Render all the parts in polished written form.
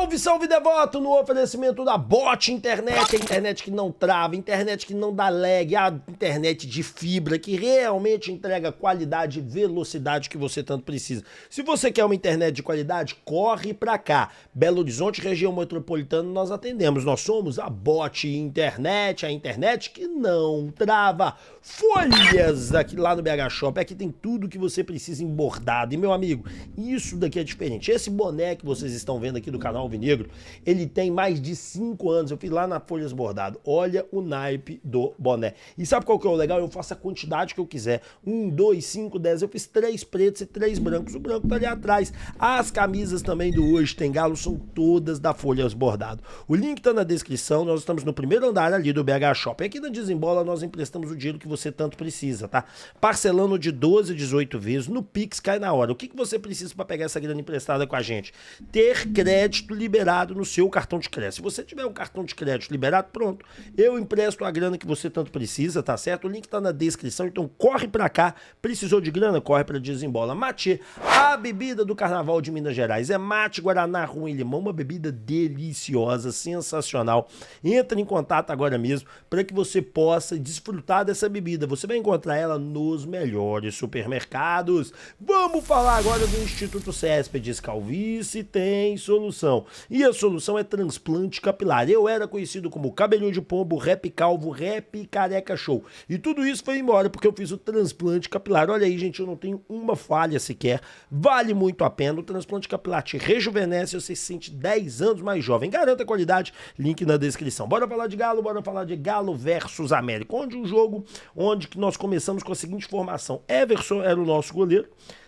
Salve, salve devoto, no oferecimento da Bot Internet, a internet que não trava, internet que não dá lag, a internet de fibra que realmente entrega qualidade e velocidade que você tanto precisa. Se você quer uma internet de qualidade, corre pra cá. Belo Horizonte, região metropolitana, nós atendemos. Nós somos a Bot Internet, a internet que não trava. Folhas aqui lá no BH Shop, aqui tem tudo que você precisa em bordado. E meu amigo, isso daqui é diferente. Esse boné que vocês estão vendo aqui do canal Alvinegro, ele tem mais de 5 anos. Eu fiz lá na Folhas Bordado. Olha o naipe do boné. E sabe qual que é o legal? Eu faço a quantidade que eu quiser. 1, 2, 5, 10. Eu fiz 3 pretos e 3 brancos. O branco tá ali atrás. As camisas também do Hoje Tem Galo são todas da Folhas Bordado. O link tá na descrição. Nós estamos no primeiro andar ali do BH Shop. Aqui na Desembola nós emprestamos o dinheiro que você tanto precisa, tá? Parcelando de 12 a 18 vezes. No Pix cai na hora. O que você precisa para pegar essa grana emprestada com a gente? Ter crédito liberado no seu cartão de crédito. Se você tiver um cartão de crédito liberado, pronto. Eu empresto a grana que você tanto precisa, tá certo? O link tá na descrição, então corre pra cá. Precisou de grana? Corre pra Desembola. Mate, a bebida do Carnaval de Minas Gerais. É mate, guaraná, rum e limão, uma bebida deliciosa, sensacional. Entra em contato agora mesmo para que você possa desfrutar dessa bebida. Você vai encontrar ela nos melhores supermercados. Vamos falar agora do Instituto Céspedes. Calvície tem solução. E a solução é transplante capilar. Eu era conhecido como cabelinho de pombo, rap calvo, rap careca show. E tudo isso foi embora porque eu fiz o transplante capilar. Olha aí, gente, eu não tenho uma falha sequer. Vale muito a pena. O transplante capilar te rejuvenesce e você se sente 10 anos mais jovem. Garanta a qualidade. Link na descrição. Bora falar de Galo, bora falar de Galo versus América. Onde um jogo onde que nós começamos com a seguinte formação. Everson era o nosso goleiro,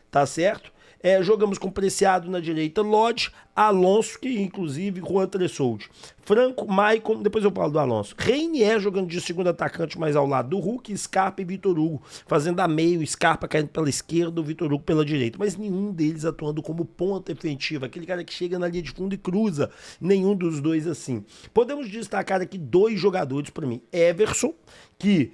tá certo? Jogamos com Preciado na direita, Lodge, Alonso, que inclusive Juan Tressoldi, Franco, Maicon, depois eu falo do Alonso, Reinier jogando de segundo atacante mais ao lado do Hulk, Scarpa e Vitor Hugo, fazendo a meio, Scarpa caindo pela esquerda, o Vitor Hugo pela direita, mas nenhum deles atuando como ponta efetiva, aquele cara que chega na linha de fundo e cruza, nenhum dos dois assim. Podemos destacar aqui 2 jogadores para mim, Everson, que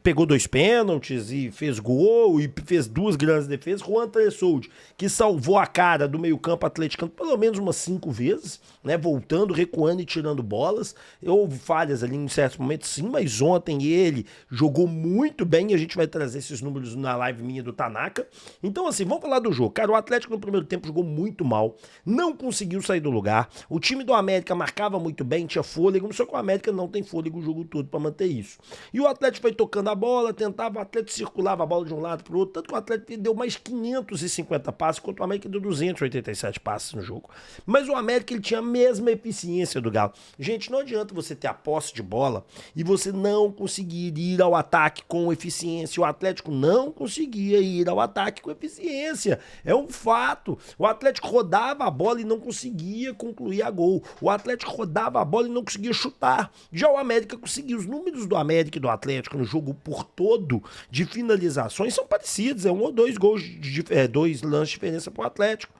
pegou 2 pênaltis e fez gol e fez 2 grandes defesas. Juan Tressoldi, que salvou a cara do meio-campo atleticano pelo menos umas 5 vezes, né? Voltando, recuando e tirando bolas. Houve falhas ali em certos momentos, sim, mas ontem ele jogou muito bem e a gente vai trazer esses números na live minha do Tanaka. Então, assim, vamos falar do jogo. Cara, o Atlético no primeiro tempo jogou muito mal, não conseguiu sair do lugar. O time do América marcava muito bem, tinha fôlego, só que o América não tem fôlego o jogo todo para manter isso. E o Atlético foi tocando a bola, tentava, o Atlético circulava a bola de um lado para o outro, tanto que o Atlético deu mais 550 passes, enquanto o América deu 287 passes no jogo. Mas o América ele tinha a mesma eficiência do Galo. Gente, não adianta você ter a posse de bola e você não conseguir ir ao ataque com eficiência. O Atlético não conseguia ir ao ataque com eficiência. É um fato. O Atlético rodava a bola e não conseguia concluir a gol. O Atlético rodava a bola e não conseguia chutar. Já o América conseguiu. Os números do América e do Atlético no jogo por todo de finalizações são parecidos, 1 ou 2 gols, 2 lances de diferença para o Atlético,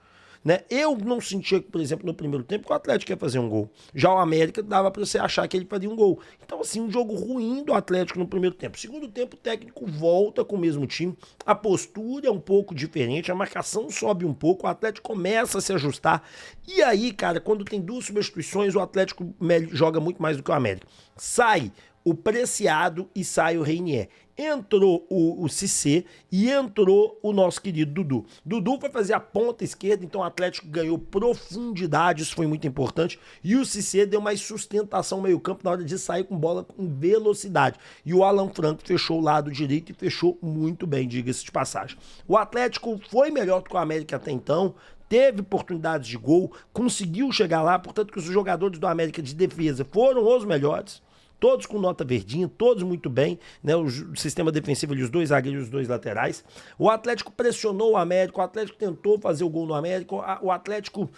né? Eu não sentia, por exemplo, no primeiro tempo que o Atlético ia fazer um gol. Já o América dava para você achar que ele faria um gol. Então, assim, um jogo ruim do Atlético no primeiro tempo. Segundo tempo, o técnico volta com o mesmo time, a postura é um pouco diferente, a marcação sobe um pouco, o Atlético começa a se ajustar. E aí, cara, quando tem 2 substituições, o Atlético joga muito mais do que o América. Sai o Preciado e sai o Reinier. Entrou o Cissé e entrou o nosso querido Dudu. Dudu foi fazer a ponta esquerda, então o Atlético ganhou profundidade, isso foi muito importante. E o Cissé deu mais sustentação no meio-campo na hora de sair com bola com velocidade. E o Alan Franco fechou o lado direito e fechou muito bem, diga-se de passagem. O Atlético foi melhor do que o América até então. Teve oportunidades de gol, conseguiu chegar lá, portanto que os jogadores do América de defesa foram os melhores. Todos com nota verdinha, todos muito bem, né? O sistema defensivo ali, os 2 zagueiros e os 2 laterais. O Atlético pressionou o América, o Atlético tentou fazer o gol no América, o Atlético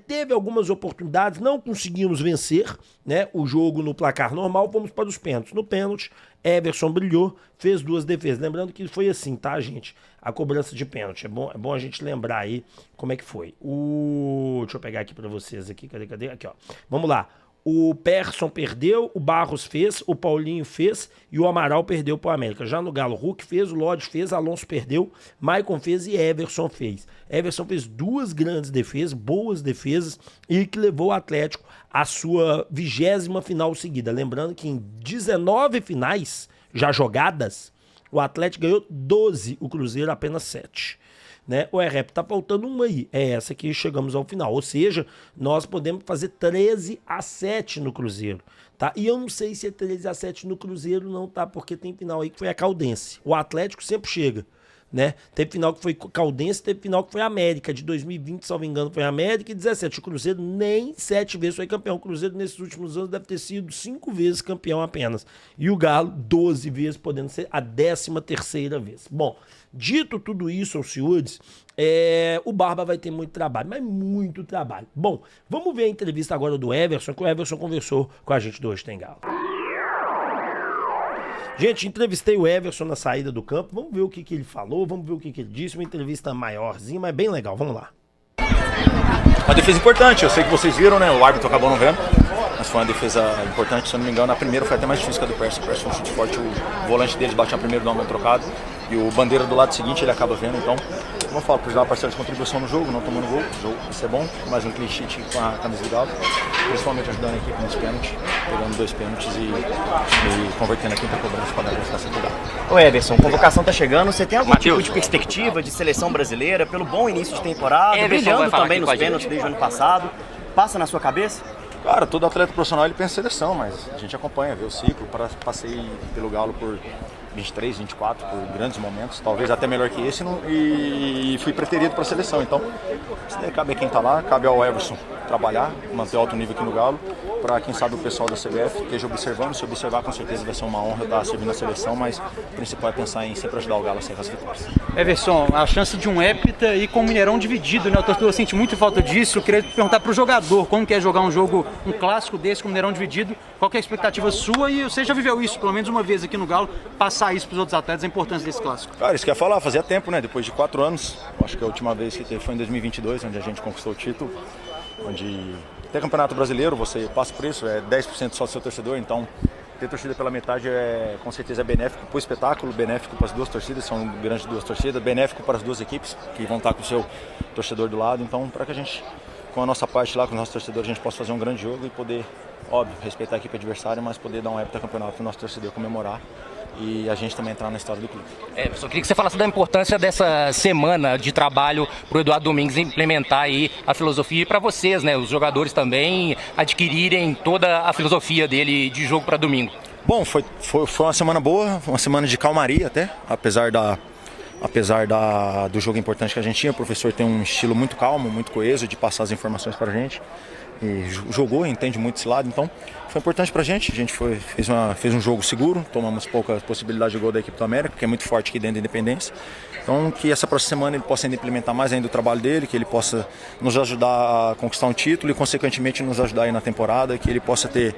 teve algumas oportunidades, não conseguimos vencer, né? O jogo no placar normal, vamos para os pênaltis. No pênalti, Everson brilhou, fez 2 defesas. Lembrando que foi assim, tá, gente? A cobrança de pênalti. É bom a gente lembrar aí como é que foi. Deixa eu pegar aqui para vocês aqui, cadê? Aqui, ó. Vamos lá. O Persson perdeu, o Barros fez, o Paulinho fez e o Amaral perdeu pro América. Já no Galo, Hulk fez, o Lodge fez, Alonso perdeu, Maicon fez e Everson fez. Everson fez 2 grandes defesas, boas defesas, e que levou o Atlético à sua 20ª final seguida. Lembrando que em 19 finais já jogadas, o Atlético ganhou 12, o Cruzeiro apenas 7. Né? O rep tá faltando uma aí, é essa que chegamos ao final, ou seja, nós podemos fazer 13-7 no Cruzeiro, tá? E eu não sei se é 13-7 no Cruzeiro não, tá? Porque tem final aí que foi a Caldense, o Atlético sempre chega, né? Teve final que foi Caldense, teve final que foi América, de 2020, salvo engano, foi América, e 17, o Cruzeiro nem 7 vezes foi campeão, o Cruzeiro nesses últimos anos deve ter sido 5 vezes campeão apenas, e o Galo 12 vezes, podendo ser a 13ª vez. Bom, dito tudo isso aos senhores, o Barba vai ter muito trabalho, mas muito trabalho. Bom, vamos ver a entrevista agora do Everson, que o Everson conversou com a gente do Hoje Tem Galo. Gente, entrevistei o Everson na saída do campo, vamos ver o que ele falou, vamos ver o que ele disse, uma entrevista maiorzinha, mas bem legal, vamos lá. Uma defesa importante, eu sei que vocês viram, né, o árbitro acabou não vendo, mas foi uma defesa importante, se eu não me engano, a primeira foi até mais difícil que a do Persson, o Persson foi um chute forte, o volante deles bateu primeiro, dá um trocado, e o Bandeira do lado seguinte ele acaba vendo, então, como eu falo, precisar uma parcela de contribuição no jogo, não tomando gol, o jogo vai ser bom, mais um clean sheet com a camisa do Galo, principalmente ajudando a equipe nos pênaltis, pegando 2 pênaltis e convertendo a quinta cobrança para dar a classificação do Galo. Ô Everson, convocação tá chegando, você tem algum tipo de perspectiva de seleção brasileira, pelo bom início de temporada, brilhando também nos pênaltis desde o ano passado, passa na sua cabeça? Cara, todo atleta profissional ele pensa em seleção, mas a gente acompanha, vê o ciclo, passei pelo Galo por 23, 24, por grandes momentos, talvez até melhor que esse, e fui preterido para a seleção. Então, isso daí cabe a quem está lá, cabe ao Everson trabalhar, manter alto nível aqui no Galo, para quem sabe o pessoal da CBF esteja observando. Se observar, com certeza vai ser uma honra estar servindo a seleção, mas o principal é pensar em sempre ajudar o Galo a ser as vitórias. Everson, a chance de um hepta e com o Mineirão dividido, né? O torcedor sente muito falta disso. Eu queria perguntar para o jogador, como que é jogar um jogo, um clássico desse com o Mineirão dividido, qual que é a expectativa sua, e você já viveu isso pelo menos uma vez aqui no Galo, passar isso para os outros atletas, a importância desse clássico? Cara, isso que eu ia falar, fazia tempo, né? Depois de 4 anos, acho que a última vez que teve foi em 2022, onde a gente conquistou o título, onde até Campeonato Brasileiro você passa por isso, é 10% só do seu torcedor, então ter torcida pela metade com certeza é benéfico para o espetáculo, benéfico para as duas torcidas, são grandes 2 torcidas, benéfico para as 2 equipes que vão estar com o seu torcedor do lado, então para que a gente, com a nossa parte lá, com os nossos torcedores, a gente possa fazer um grande jogo e poder, óbvio, respeitar a equipe adversária, mas poder dar um heptacampeonato para o nosso torcedor comemorar e a gente também entrar na história do clube. Eu só queria que você falasse da importância dessa semana de trabalho para o Eduardo Domingues implementar aí a filosofia, e para vocês, né, os jogadores também adquirirem toda a filosofia dele de jogo para domingo. Bom, foi uma semana boa, uma semana de calmaria até, apesar do jogo importante que a gente tinha. O professor tem um estilo muito calmo, muito coeso de passar as informações para a gente. E jogou, entende muito esse lado, então foi importante pra gente. A gente fez um jogo seguro, tomamos pouca possibilidade de gol da equipe do América, que é muito forte aqui dentro da Independência. Então que essa próxima semana ele possa ainda implementar mais ainda o trabalho dele, que ele possa nos ajudar a conquistar um título e consequentemente nos ajudar aí na temporada, que ele possa ter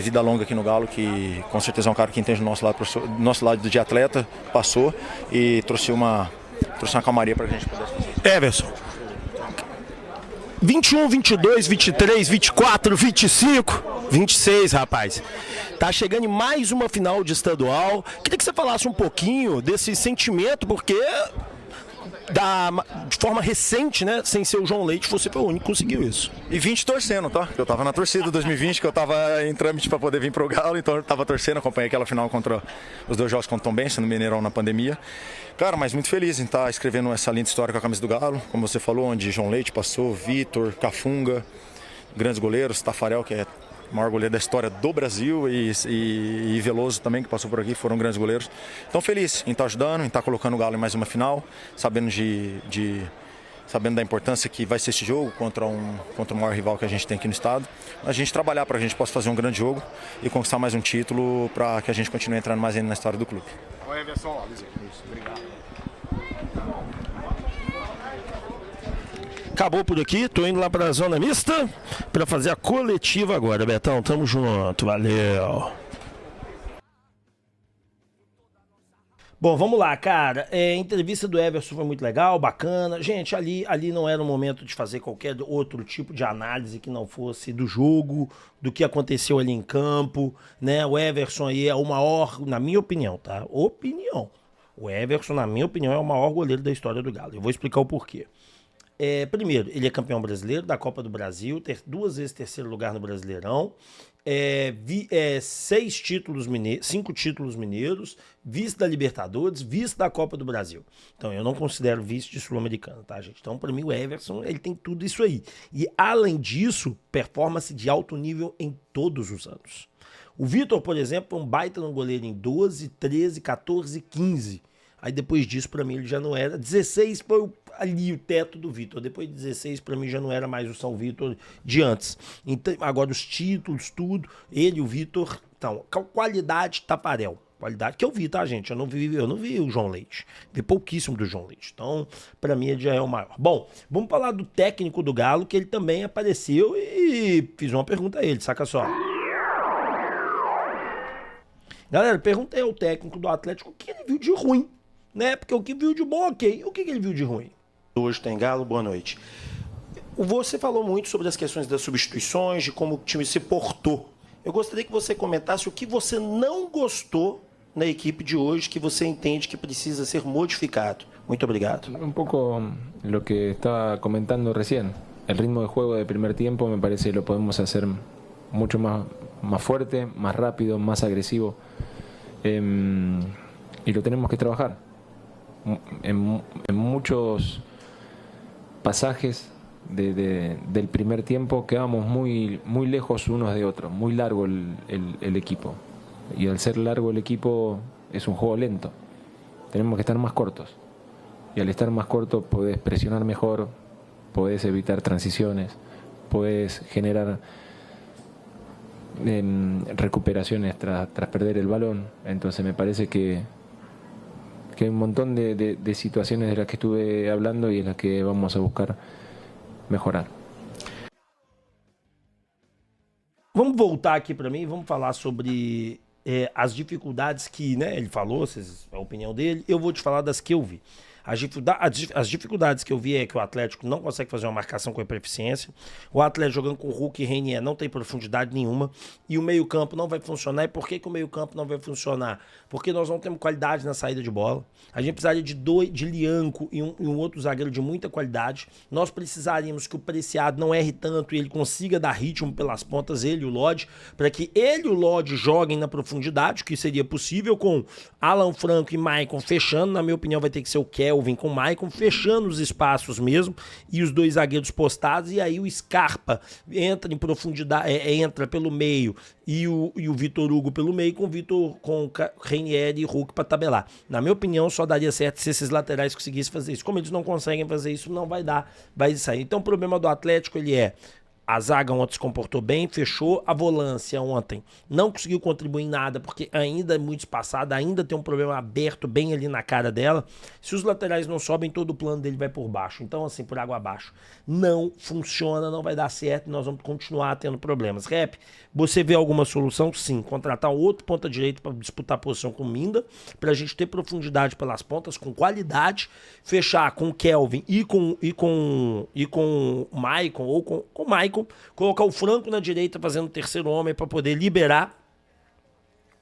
vida longa aqui no Galo, que com certeza é um cara que entende do nosso lado de atleta, passou e trouxe uma calmaria pra gente poder fazer. Everson, 21, 22, 23, 24, 25, 26, rapaz. Tá chegando em mais uma final de estadual. Queria que você falasse um pouquinho desse sentimento, porque de forma recente, né, sem ser o João Leite, você foi o único que conseguiu isso. E 20 torcendo, tá? Eu tava na torcida 2020, que eu tava em trâmite para poder vir pro Galo, então eu tava torcendo, acompanhei aquela final contra os 2 jogos contra o Tombense no Mineirão na pandemia. Cara, mas muito feliz em estar escrevendo essa linda história com a camisa do Galo, como você falou, onde João Leite passou, Vitor, Cafunga, grandes goleiros, Tafarel, que é o maior goleiro da história do Brasil, e Veloso também, que passou por aqui, foram grandes goleiros. Então feliz em estar ajudando, em estar colocando o Galo em mais uma final, sabendo sabendo da importância que vai ser esse jogo contra o maior rival que a gente tem aqui no estado. A gente trabalhar para que a gente possa fazer um grande jogo e conquistar mais um título para que a gente continue entrando mais ainda na história do clube. Obrigado. Acabou por aqui, tô indo lá pra zona mista para fazer a coletiva agora, Betão. Tamo junto, valeu. Bom, vamos lá, cara. A entrevista do Everson foi muito legal, bacana. Gente, ali não era o momento de fazer qualquer outro tipo de análise que não fosse do jogo, do que aconteceu ali em campo, né? O Everson aí é o maior, na minha opinião, tá? Opinião. O Everson, na minha opinião, é o maior goleiro da história do Galo. Eu vou explicar o porquê. Primeiro, ele é campeão brasileiro da Copa do Brasil, 2 vezes terceiro lugar no Brasileirão, 5 títulos mineiros, vice da Libertadores, vice da Copa do Brasil. Então, eu não considero vice de Sul-Americano, tá, gente? Então, para mim, o Everson, ele tem tudo isso aí. E, além disso, performance de alto nível em todos os anos. O Vitor, por exemplo, é um baita no goleiro em 12, 13, 14, 15. Aí depois disso, pra mim, ele já não era. 16 foi ali o teto do Vitor. Depois de 16, pra mim, já não era mais o São Vitor de antes. Então, agora os títulos, tudo. Ele, o Vitor. Então, qualidade Taparel. Qualidade que eu vi, tá, gente? Eu não vi o João Leite. Vi pouquíssimo do João Leite. Então, pra mim, ele já é o maior. Bom, vamos falar do técnico do Galo, que ele também apareceu e fiz uma pergunta a ele, saca só. Galera, perguntei ao técnico do Atlético o que ele viu de ruim. Né? Porque o que viu de bom, ok. O que ele viu de ruim? Hoje tem Galo, boa noite. Você falou muito sobre as questões das substituições, de como o time se portou. Eu gostaria que você comentasse o que você não gostou na equipe de hoje, que você entende que precisa ser modificado. Muito obrigado. Un poco lo que estaba comentando recién. El ritmo de juego de primer tiempo me parece que lo podemos hacer mucho más fuerte, más rápido, más agresivo. Y lo tenemos que trabajar. En muchos pasajes del primer tiempo quedamos muy lejos unos de otros, muy largo el equipo. Y al ser largo el equipo es un juego lento. Tenemos que estar más cortos. Y al estar más corto podés presionar mejor, podés evitar transiciones, podés generar recuperaciones tras perder el balón. Entonces me parece que hay un montón de situaciones de las que estuve hablando y en las que vamos a buscar mejorar. Vamos voltar aqui para mim e vamos falar sobre as dificuldades que, né, ele falou, a opinião dele. Eu vou te falar das que eu vi. As dificuldades que eu vi é que o Atlético não consegue fazer uma marcação com eficiência. O Atlético jogando com Hulk e Reinier não tem profundidade nenhuma. E o meio-campo não vai funcionar. E por que o meio-campo não vai funcionar? Porque nós não temos qualidade na saída de bola. A gente precisaria de Lianco e um outro zagueiro de muita qualidade. Nós precisaríamos que o Preciado não erre tanto e ele consiga dar ritmo pelas pontas, ele e o Lodge, para que ele e o Lodge joguem na profundidade, que seria possível com Alan Franco e Maicon fechando. Na minha opinião, vai ter que ser o Kelvin com o Maicon fechando os espaços mesmo e os dois zagueiros postados, e aí o Scarpa entra em profundidade, entra pelo meio e o Vitor Hugo pelo meio com o Reinier e Hulk para tabelar. Na minha opinião, só daria certo se esses laterais conseguissem fazer isso. Como eles não conseguem fazer isso, não vai dar, vai sair. Então o problema do Atlético, ele a zaga ontem se comportou bem, fechou. A volância ontem não conseguiu contribuir em nada, porque ainda é muito espaçada, ainda tem um problema aberto bem ali na cara dela. Se os laterais não sobem, todo o plano dele vai por baixo. Então, assim, por água abaixo. Não funciona, não vai dar certo e nós vamos continuar tendo problemas. Rep, você vê alguma solução? Sim. Contratar um outro ponta-direito para disputar a posição com o Minda, pra gente ter profundidade pelas pontas, com qualidade, fechar com o Kelvin e com o Maicon, ou com o Maicon, colocar o Franco na direita fazendo o terceiro homem para poder liberar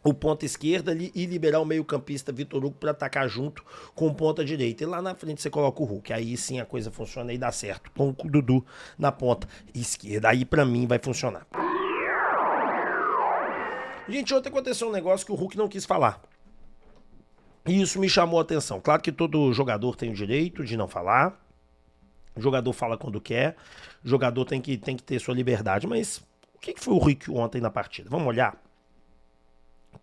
o ponta esquerda ali e liberar o meio-campista Vitor Hugo para atacar junto com o ponta direita. E lá na frente você coloca o Hulk. Aí sim a coisa funciona e dá certo. Com o Dudu na ponta esquerda. Aí para mim vai funcionar. Gente, ontem aconteceu um negócio que o Hulk não quis falar. E isso me chamou a atenção. Claro que todo jogador tem o direito de não falar. O jogador fala quando quer. O jogador tem que ter sua liberdade. Mas o que foi o Hulk ontem na partida? Vamos olhar?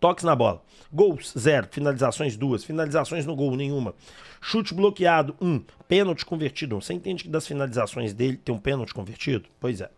Toques na bola. Gols, 0. Finalizações, 2. Finalizações no gol, nenhuma. Chute bloqueado, 1. Pênalti convertido, 1. Você entende que das finalizações dele tem um pênalti convertido? Pois é.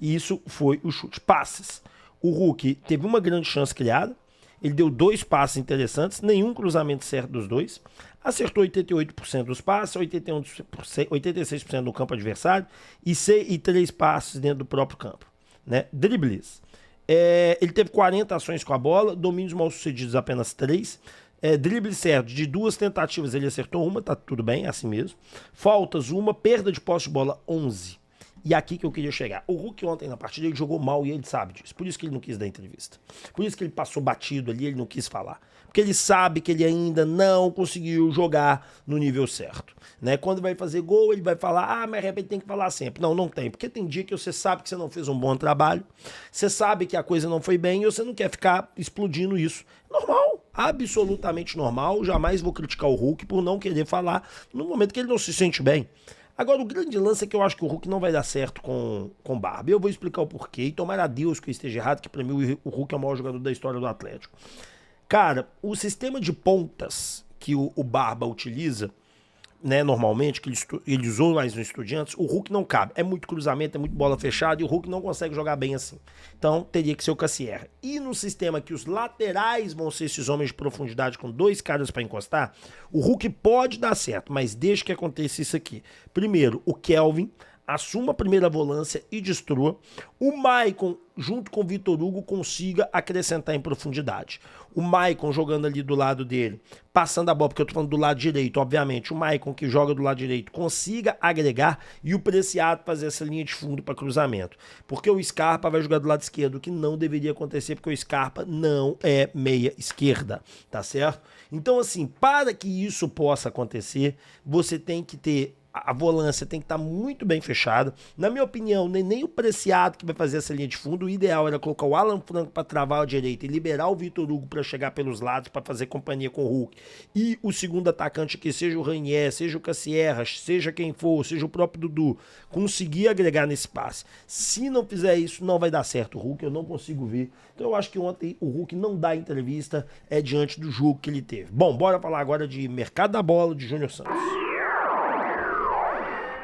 E isso foi o chute. Passes. O Hulk teve uma grande chance criada. Ele deu 2 passes interessantes, nenhum cruzamento certo dos dois. Acertou 88% dos passes, 86% no campo adversário e 3 passes dentro do próprio campo. Né? Dribles. Ele teve 40 ações com a bola, domínios mal sucedidos apenas 3. Drible certo, de 2 tentativas ele acertou uma, tá tudo bem, é assim mesmo. Faltas uma, perda de posse de bola 11. E aqui que eu queria chegar. O Hulk ontem na partida ele jogou mal e ele sabe disso. Por isso que ele não quis dar entrevista. Por isso que ele passou batido ali, ele não quis falar. Porque ele sabe que ele ainda não conseguiu jogar no nível certo. Né? Quando vai fazer gol, ele vai falar, mas de repente tem que falar sempre. Não, não tem. Porque tem dia que você sabe que você não fez um bom trabalho, você sabe que a coisa não foi bem e você não quer ficar explodindo isso. Normal, absolutamente normal. Jamais vou criticar o Hulk por não querer falar no momento que ele não se sente bem. Agora, o grande lance é que eu acho que o Hulk não vai dar certo com Barba. Eu vou explicar o porquê e tomara a Deus que eu esteja errado, que pra mim o Hulk é o maior jogador da história do Atlético. Cara, o sistema de pontas que o Barba utiliza, né, normalmente, que ele usou mais no Estudiantes, o Hulk não cabe. É muito cruzamento, é muito bola fechada e o Hulk não consegue jogar bem assim. Então, teria que ser o Cassierra. E no sistema que os laterais vão ser esses homens de profundidade com 2 caras para encostar, o Hulk pode dar certo, mas deixa que aconteça isso aqui. Primeiro, o Kelvin assuma a primeira volância e destrua. O Maicon, junto com o Vitor Hugo, consiga acrescentar em profundidade. O Maicon jogando ali do lado dele, passando a bola, porque eu tô falando do lado direito, obviamente. O Maicon que joga do lado direito consiga agregar e o Preciado fazer essa linha de fundo para cruzamento. Porque o Scarpa vai jogar do lado esquerdo, o que não deveria acontecer, porque o Scarpa não é meia esquerda, tá certo? Então, assim, para que isso possa acontecer, você tem que ter a volância tem que estar muito bem fechada. Na minha opinião, nem o Preciado que vai fazer essa linha de fundo. O ideal era colocar o Alan Franco para travar a direita e liberar o Vitor Hugo para chegar pelos lados, para fazer companhia com o Hulk. E o segundo atacante aqui, seja o Ranier, seja o Cassierra, seja quem for, seja o próprio Dudu, conseguir agregar nesse passe. Se não fizer isso, não vai dar certo o Hulk, eu não consigo ver. Então eu acho que ontem o Hulk não dá entrevista diante do jogo que ele teve. Bom, bora falar agora de mercado da bola de Júnior Santos.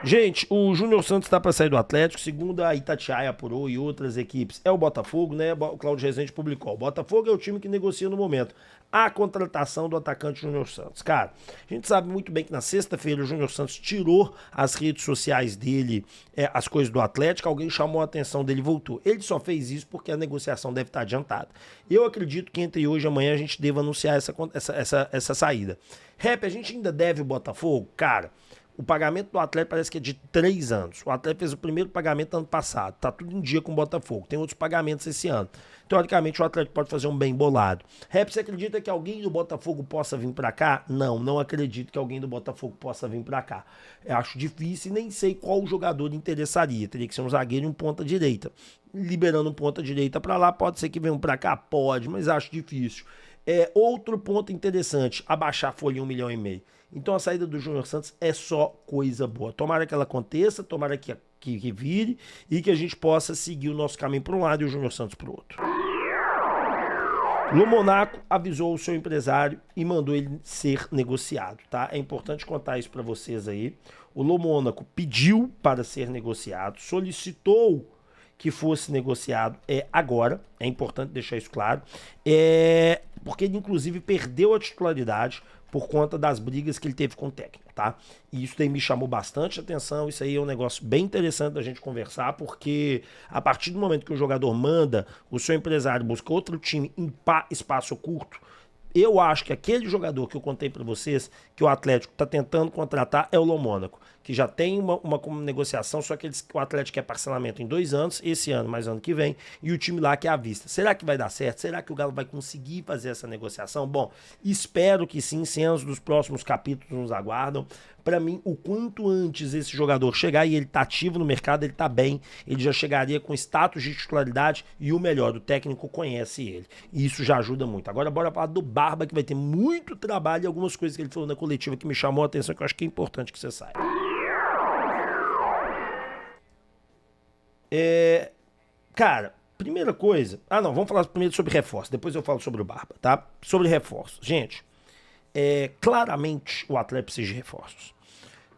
Gente, o Júnior Santos está para sair do Atlético, segundo a Itatiaia apurou e outras equipes. É o Botafogo, né? O Cláudio Rezende publicou. O Botafogo é o time que negocia no momento a contratação do atacante Júnior Santos. Cara, a gente sabe muito bem que na sexta-feira o Júnior Santos tirou as redes sociais dele, as coisas do Atlético, alguém chamou a atenção dele e voltou. Ele só fez isso porque a negociação deve estar adiantada. Eu acredito que entre hoje e amanhã a gente deva anunciar essa saída. Rap, a gente ainda deve o Botafogo? Cara, o pagamento do Atlético parece que é de 3 anos. O Atlético fez o primeiro pagamento ano passado. Tá tudo em dia com o Botafogo. Tem outros pagamentos esse ano. Teoricamente, o Atlético pode fazer um bem bolado. Rep, você acredita que alguém do Botafogo possa vir pra cá? Não, não acredito que alguém do Botafogo possa vir pra cá. Eu acho difícil e nem sei qual jogador interessaria. Teria que ser um zagueiro e um ponta-direita. Liberando um ponta-direita pra lá, pode ser que venham pra cá? Pode, mas acho difícil. Outro ponto interessante, abaixar a folha em 1,5 milhão. Então a saída do Júnior Santos é só coisa boa. Tomara que ela aconteça, tomara que vire e que a gente possa seguir o nosso caminho para um lado e o Júnior Santos para o outro. Lu Monaco avisou o seu empresário e mandou ele ser negociado, tá? É importante contar isso para vocês aí. O Lu Monaco pediu para ser negociado, solicitou que fosse negociado agora, é importante deixar isso claro, porque ele inclusive perdeu a titularidade por conta das brigas que ele teve com o técnico, tá? E isso daí me chamou bastante atenção, isso aí é um negócio bem interessante da gente conversar, porque a partir do momento que o jogador manda, o seu empresário busca outro time em espaço curto, eu acho que aquele jogador que eu contei para vocês, que o Atlético está tentando contratar, é o Lu Monaco, que já tem uma negociação, só que o Atlético quer parcelamento em 2 anos, esse ano mais ano que vem, e o time lá quer à vista. Será que vai dar certo? Será que o Galo vai conseguir fazer essa negociação? Bom, espero que sim, cenas dos próximos capítulos nos aguardam. Para mim, o quanto antes esse jogador chegar e ele tá ativo no mercado, ele tá bem, ele já chegaria com status de titularidade e o melhor, o técnico conhece ele. E isso já ajuda muito. Agora bora falar do Barba, que vai ter muito trabalho e algumas coisas que ele falou na coletiva que me chamou a atenção, que eu acho que é importante que você saiba. Cara, primeira coisa... vamos falar primeiro sobre reforço, depois eu falo sobre o Barba, tá? Sobre reforço. Gente, claramente o Atlético precisa de reforços.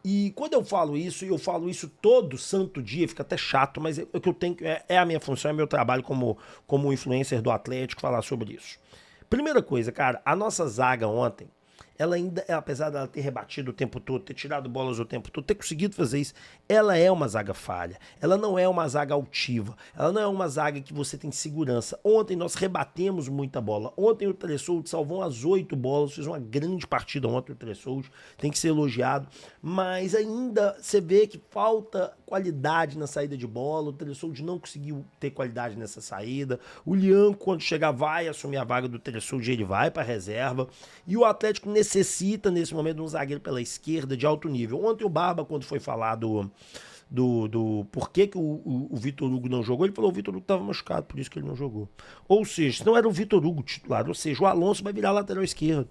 E quando eu falo isso todo santo dia, fica até chato, mas o que eu tenho, a minha função, é meu trabalho como influencer do Atlético, falar sobre isso. Primeira coisa, cara, a nossa zaga ontem, ela ainda, apesar dela ter rebatido o tempo todo, ter tirado bolas o tempo todo, ter conseguido fazer isso, ela é uma zaga falha. Ela não é uma zaga altiva. Ela não é uma zaga que você tem segurança. Ontem nós rebatemos muita bola. Ontem o Tressoldi salvou umas 8 bolas, fez uma grande partida ontem o Tressoldi, tem que ser elogiado, mas ainda você vê que falta qualidade na saída de bola. O Tressoldi não conseguiu ter qualidade nessa saída. O Lian, quando chegar, vai assumir a vaga do Tressoldi, ele vai para reserva. E o Atlético necessita, nesse momento, de um zagueiro pela esquerda de alto nível. Ontem o Barba, quando foi falar do por que o Vitor Hugo não jogou, ele falou que o Vitor Hugo estava machucado, por isso que ele não jogou. Ou seja, se não era o Vitor Hugo titular, ou seja, o Alonso vai virar lateral esquerdo.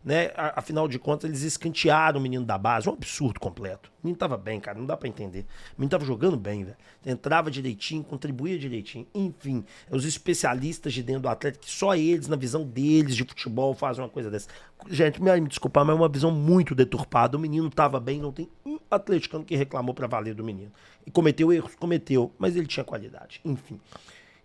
Né? Afinal de contas, eles escantearam o menino da base, um absurdo completo. O menino tava bem, cara, não dá pra entender. O menino tava jogando bem, velho. Entrava direitinho, contribuía direitinho. Enfim, os especialistas de dentro do Atlético, que só eles, na visão deles de futebol, fazem uma coisa dessa. Gente, me desculpar, mas é uma visão muito deturpada. O menino tava bem, não tem um atleticano que reclamou pra valer do menino. E cometeu erros? Cometeu, mas ele tinha qualidade. Enfim.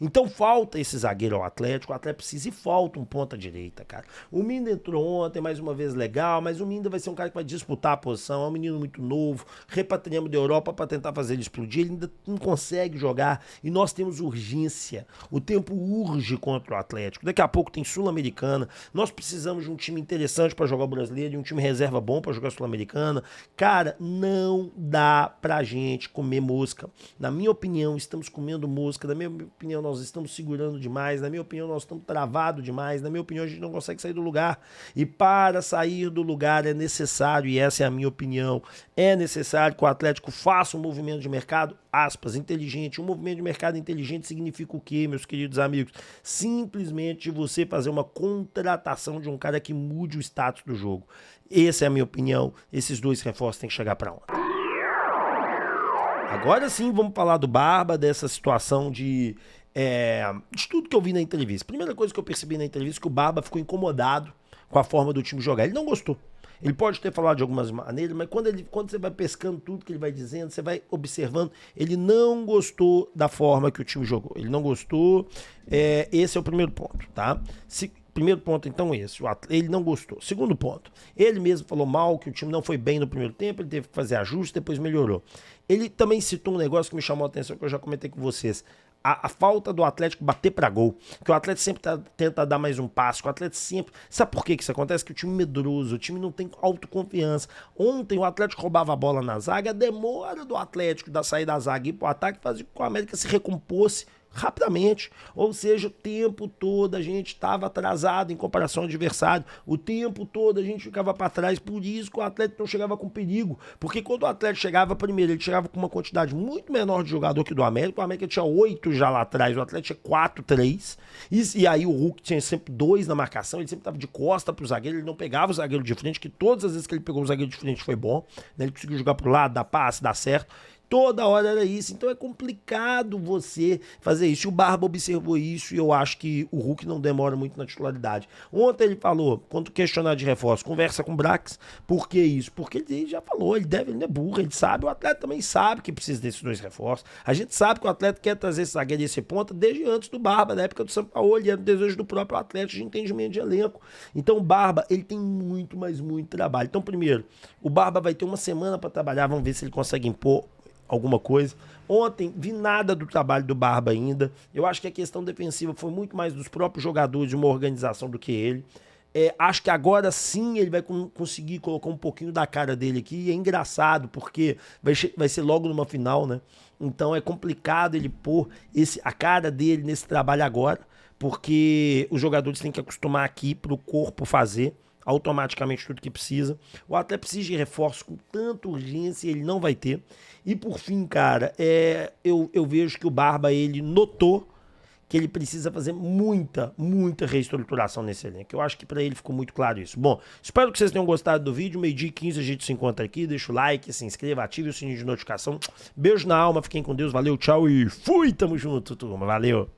Então falta esse zagueiro ao Atlético, o Atlético precisa e falta um ponta-direita, cara. O Minda entrou ontem, mais uma vez legal, mas o Minda vai ser um cara que vai disputar a posição, é um menino muito novo, repatriamos da Europa para tentar fazer ele explodir, ele ainda não consegue jogar e nós temos urgência, o tempo urge contra o Atlético, daqui a pouco tem Sul-Americana, nós precisamos de um time interessante para jogar o Brasileiro e um time reserva bom para jogar a Sul-Americana. Cara, não dá pra gente comer mosca. Na minha opinião, estamos comendo mosca, na minha opinião, nós estamos segurando demais, na minha opinião, nós estamos travados demais, na minha opinião, a gente não consegue sair do lugar. E para sair do lugar é necessário, e essa é a minha opinião, é necessário que o Atlético faça um movimento de mercado, aspas, inteligente. Um movimento de mercado inteligente significa o quê, meus queridos amigos? Simplesmente você fazer uma contratação de um cara que mude o status do jogo. Essa é a minha opinião, esses dois reforços têm que chegar para ontem. Agora sim, vamos falar do Barba, dessa situação de tudo que eu vi na entrevista. Primeira coisa que eu percebi na entrevista é que o Barba ficou incomodado com a forma do time jogar. Ele não gostou. Ele pode ter falado de algumas maneiras, mas quando você vai pescando tudo que ele vai dizendo, você vai observando, ele não gostou da forma que o time jogou. Ele não gostou. Esse é o primeiro ponto, tá? Primeiro ponto, então, esse. Ele não gostou. Segundo ponto, ele mesmo falou mal, que o time não foi bem no primeiro tempo, ele teve que fazer ajustes, depois melhorou. Ele também citou um negócio que me chamou a atenção, que eu já comentei com vocês. A falta do Atlético bater pra gol. Que o Atlético sempre tenta dar mais um passo. Que o Atlético sempre... Sabe por que isso acontece? Que o time é medroso, o time não tem autoconfiança. Ontem o Atlético roubava a bola na zaga, a demora do Atlético da sair da zaga e ir pro ataque fazia com que o América se recompôsse rapidamente, ou seja, o tempo todo a gente estava atrasado em comparação ao adversário, o tempo todo a gente ficava para trás, por isso que o Atlético não chegava com perigo, porque quando o Atlético chegava primeiro, ele chegava com uma quantidade muito menor de jogador que o América tinha 8 já lá atrás, o Atlético tinha 4, 3, e aí o Hulk tinha sempre 2 na marcação, ele sempre estava de costa pro zagueiro, ele não pegava o zagueiro de frente, que todas as vezes que ele pegou o zagueiro de frente foi bom, né? Ele conseguiu jogar pro lado, dar passe, dar certo. Toda hora era isso, então é complicado você fazer isso. E o Barba observou isso e eu acho que o Hulk não demora muito na titularidade. Ontem ele falou, quando questionado de reforço, conversa com o Brax. Por que isso? Porque ele já falou, ele não é burro, ele sabe, o atleta também sabe que precisa desses 2 reforços. A gente sabe que o atleta quer trazer esse zagueiro e esse ponta desde antes do Barba, na época do São Paulo, e era o desejo do próprio atleta de entendimento de elenco. Então o Barba, ele tem muito, mas muito trabalho. Então primeiro, o Barba vai ter uma semana para trabalhar, vamos ver se ele consegue impor alguma coisa. Ontem, vi nada do trabalho do Barba ainda. Eu acho que a questão defensiva foi muito mais dos próprios jogadores de uma organização do que ele. Acho que agora sim ele vai conseguir colocar um pouquinho da cara dele aqui. E é engraçado, porque vai ser logo numa final, né? Então é complicado ele pôr a cara dele nesse trabalho agora, porque os jogadores têm que acostumar aqui para o corpo fazer automaticamente tudo que precisa. O Atlético precisa de reforço com tanta urgência e ele não vai ter. E por fim, cara, eu vejo que o Barba, ele notou que ele precisa fazer muita reestruturação nesse elenco. Eu acho que para ele ficou muito claro isso. Bom, espero que vocês tenham gostado do vídeo. 12h15 a gente se encontra aqui. Deixa o like, se inscreva, ative o sininho de notificação. Beijo na alma, fiquem com Deus, valeu, tchau e fui! Tamo junto, turma, valeu!